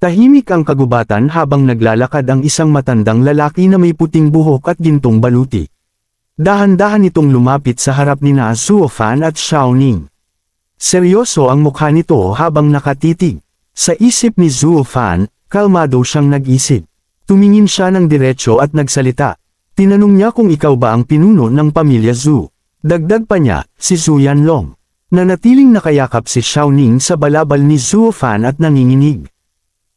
Tahimik ang kagubatan habang naglalakad ang isang matandang lalaki na may puting buhok at gintong baluti. Dahan-dahan itong lumapit sa harap nina Zuo Fan at Xiao Ning. Seryoso ang mukha nito habang nakatitig. Sa isip ni Zuo Fan, kalmado siyang nag-isip. Tumingin siya ng diretso at nagsalita. Tinanong niya kung ikaw ba ang pinuno ng pamilya Zhu. Dagdag pa niya, si Zhu Yanlong. Nanatiling nakayakap si Xiao Ning sa balabal ni Zuo Fan at nanginginig.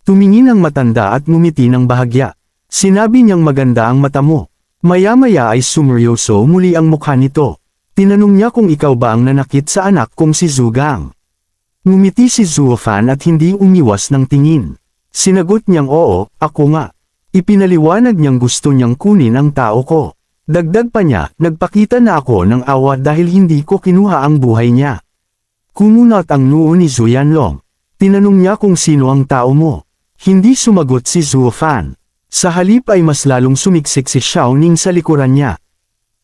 Tumingin ang matanda at ngumiti ng bahagya. Sinabi niyang maganda ang mata mo. Maya-maya ay sumeryoso muli ang mukha nito. Tinanong niya kung ikaw ba ang nanakit sa anak kong si Zhu Gang. Ngumiti si Zuo Fan at hindi umiwas ng tingin. Sinagot niyang oo, ako nga. Ipinaliwanag niyang gusto niyang kunin ang tao ko. Dagdag pa niya, nagpakita na ako ng awa dahil hindi ko kinuha ang buhay niya. Kumunat ang noo ni Zhu Yanlong. Tinanong niya kung sino ang tao mo. Hindi sumagot si Zuo Fan. Sa halip ay mas lalong sumiksik si Xiao Ning sa likuran niya.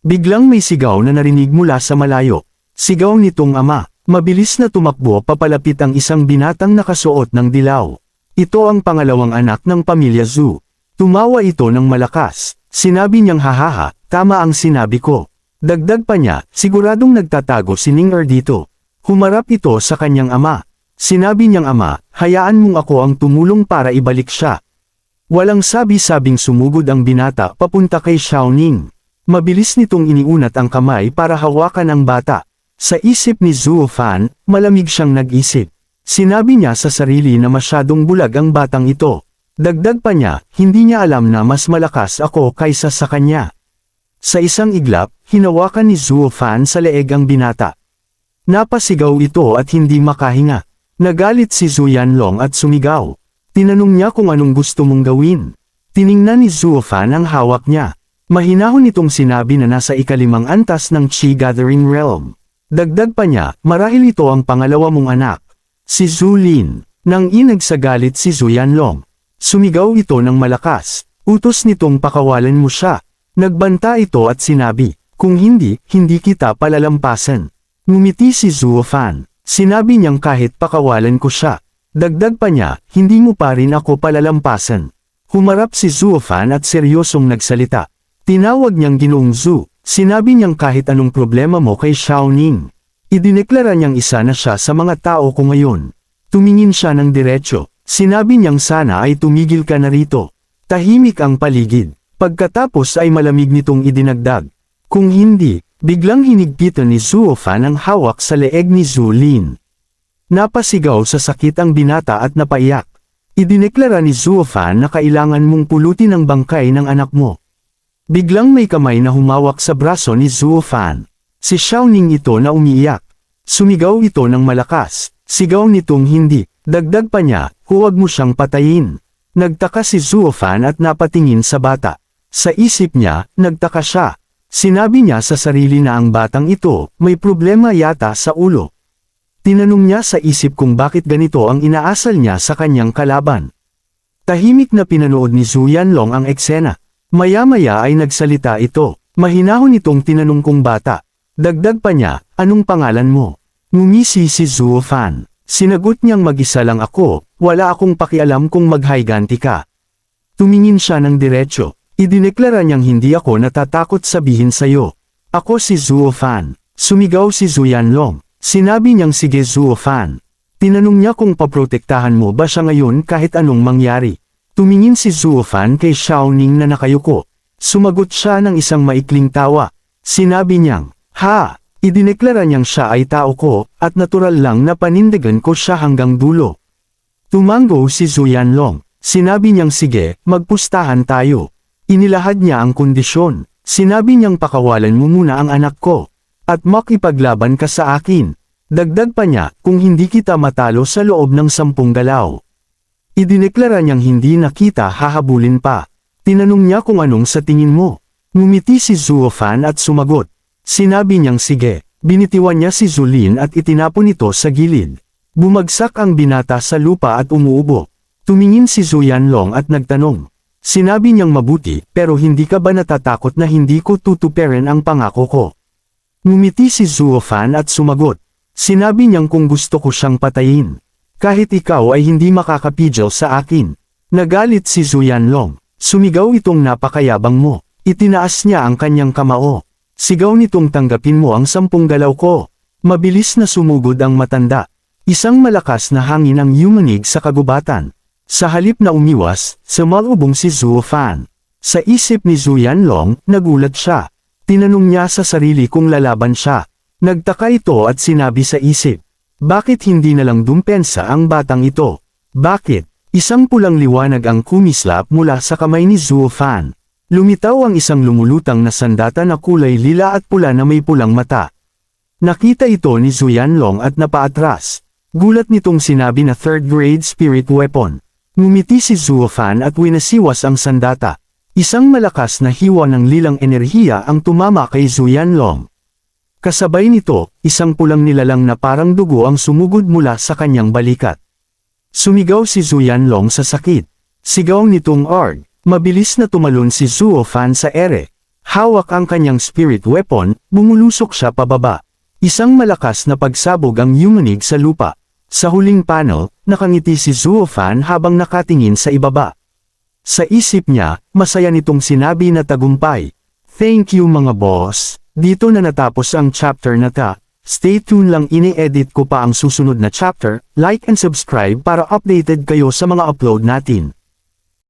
Biglang may sigaw na narinig mula sa malayo. Sigaw nitong ama. Mabilis na tumakbo papalapit ang isang binatang nakasuot ng dilaw. Ito ang pangalawang anak ng pamilya Zhu. Tumawa ito ng malakas. Sinabi niyang hahaha, tama ang sinabi ko. Dagdag pa niya, siguradong nagtatago si Ning dito. Humarap ito sa kanyang ama. Sinabi niyang ama, hayaan mong ako ang tumulong para ibalik siya. Walang sabi-sabing sumugod ang binata papunta kay Xiao Ning. Mabilis nitong iniunat ang kamay para hawakan ang bata. Sa isip ni Zuo Fan, malamig siyang nag-isip. Sinabi niya sa sarili na masyadong bulag ang batang ito. Dagdag pa niya, hindi niya alam na mas malakas ako kaysa sa kanya. Sa isang iglap, hinawakan ni Zuo Fan sa leeg ang binata. Napasigaw ito at hindi makahinga. Nagalit si Zhu Yanlong at sumigaw. Tinanong niya kung anong gusto mong gawin. Tiningnan ni Zuo Fan ang hawak niya. Mahinahon itong sinabi na nasa ikalimang antas ng Qi Gathering Realm. Dagdag pa niya, marahil ito ang pangalawa mong anak. Si Zhu Lin. Nang inagsagalit si Zhu Yanlong. Sumigaw ito ng malakas. Utos nitong pakawalan mo siya. Nagbanta ito at sinabi, kung hindi, hindi kita palalampasan. Ngumiti si Zuo Fan. Sinabi niyang kahit pakawalan ko siya. Dagdag pa niya, hindi mo pa rin ako palalampasan. Humarap si Zuo Fan at seryosong nagsalita. Tinawag niyang Ginoong Zhu. Sinabi niyang kahit anong problema mo kay Xiao Ning. Idineklara niyang isa na siya sa mga tao ko ngayon. Tumingin siya ng diretso. Sinabi niyang sana ay tumigil ka na rito. Tahimik ang paligid. Pagkatapos ay malamig nitong idinagdag. Kung hindi, biglang hinigpitan ni Zuo Fan ang hawak sa leeg ni Zhu Lin. Napasigaw sa sakit ang binata at napaiyak. Idineklara ni Zuo Fan na kailangan mong pulutin ang bangkay ng anak mo. Biglang may kamay na humawak sa braso ni Zuo Fan. Si Xiao Ning ito na umiiyak. Sumigaw ito ng malakas. Sigaw nitong hindi. Dagdag pa niya, huwag mo siyang patayin. Nagtaka si Zuo Fan at napatingin sa bata. Sa isip niya, nagtaka siya. Sinabi niya sa sarili na ang batang ito, may problema yata sa ulo. Tinanong niya sa isip kung bakit ganito ang inaasal niya sa kanyang kalaban. Tahimik na pinanood ni Zhu Yanlong ang eksena. Maya-maya ay nagsalita ito. Mahinahon itong tinanong kong bata. Dagdag pa niya, anong pangalan mo? Ngumisi si Zuo Fan. Sinagot niyang mag-isa lang ako, wala akong pakialam kung maghayganti ka. Tumingin siya ng diretso. Idineklara niyang hindi ako natatakot sabihin sa'yo. Ako si Zuo Fan. Sumigaw si Zhu Yanlong. Sinabi niyang sige Zuo Fan. Tinanong niya kung paprotektahan mo ba siya ngayon kahit anong mangyari. Tumingin si Zuo Fan kay Xiao Ning na nakayuko. Sumagot siya ng isang maikling tawa. Sinabi niyang, ha! Idineklara niyang siya ay tao ko, at natural lang na panindigan ko siya hanggang dulo. Tumango si Zhu Yanlong. Sinabi niyang sige, magpustahan tayo. Inilahad niya ang kondisyon. Sinabi niyang pakawalan mo muna ang anak ko. At makipaglaban ka sa akin. Dagdag pa niya, kung hindi kita matalo sa loob ng 10 galaw. Idineklara niyang hindi na kita hahabulin pa. Tinanong niya kung anong sa tingin mo. Ngumiti si Zuo Fan at sumagot. Sinabi niyang sige. Binitiwan niya si Zhu Lin at itinapon ito sa gilid. Bumagsak ang binata sa lupa at umuubo. Tumingin si Zhu Yanlong at nagtanong. Sinabi niyang mabuti, pero hindi ka ba natatakot na hindi ko tutuperin ang pangako ko? Ngumiti si Zuo Fan at sumagot. Sinabi niyang kung gusto ko siyang patayin. Kahit ikaw ay hindi makakapigil sa akin. Nagalit si Zhu Yanlong. Sumigaw itong napakayabang mo. Itinaas niya ang kanyang kamao. Sigaw nitong tanggapin mo ang 10 galaw ko. Mabilis na sumugod ang matanda. Isang malakas na hangin ang yumanig sa kagubatan. Sa halip na umiwas, sumalubong si Zhuo Fan. Sa isip ni Zhu Yanlong, nagulat siya. Tinanong niya sa sarili kung lalaban siya. Nagtaka ito at sinabi sa isip. Bakit hindi na lang dumpensa ang batang ito? Bakit? Isang pulang liwanag ang kumislap mula sa kamay ni Zhuo Fan. Lumitaw ang isang lumulutang na sandata na kulay lila at pula na may pulang mata. Nakita ito ni Zhu Yanlong at napaatras. Gulat nitong sinabi na 3rd grade spirit weapon. Ngumiti si Zhuo Fan at winasiwas ang sandata. Isang malakas na hiwa ng lilang enerhiya ang tumama kay Zhu Yanlong. Kasabay nito, isang pulang nilalang na parang dugo ang sumugod mula sa kanyang balikat. Sumigaw si Zhu Yanlong sa sakit. Sigaw nitong arg. Mabilis na tumalon si Zhuo Fan sa ere. Hawak ang kanyang spirit weapon, bumulusok siya pababa. Isang malakas na pagsabog ang yumanig sa lupa. Sa huling panel, nakangiti si Zhuo Fan habang nakatingin sa ibaba. Sa isip niya, masaya nitong sinabi na tagumpay. Thank you mga boss. Dito na natapos ang chapter na ta. Stay tuned lang, ini-edit ko pa ang susunod na chapter. Like and subscribe para updated kayo sa mga upload natin.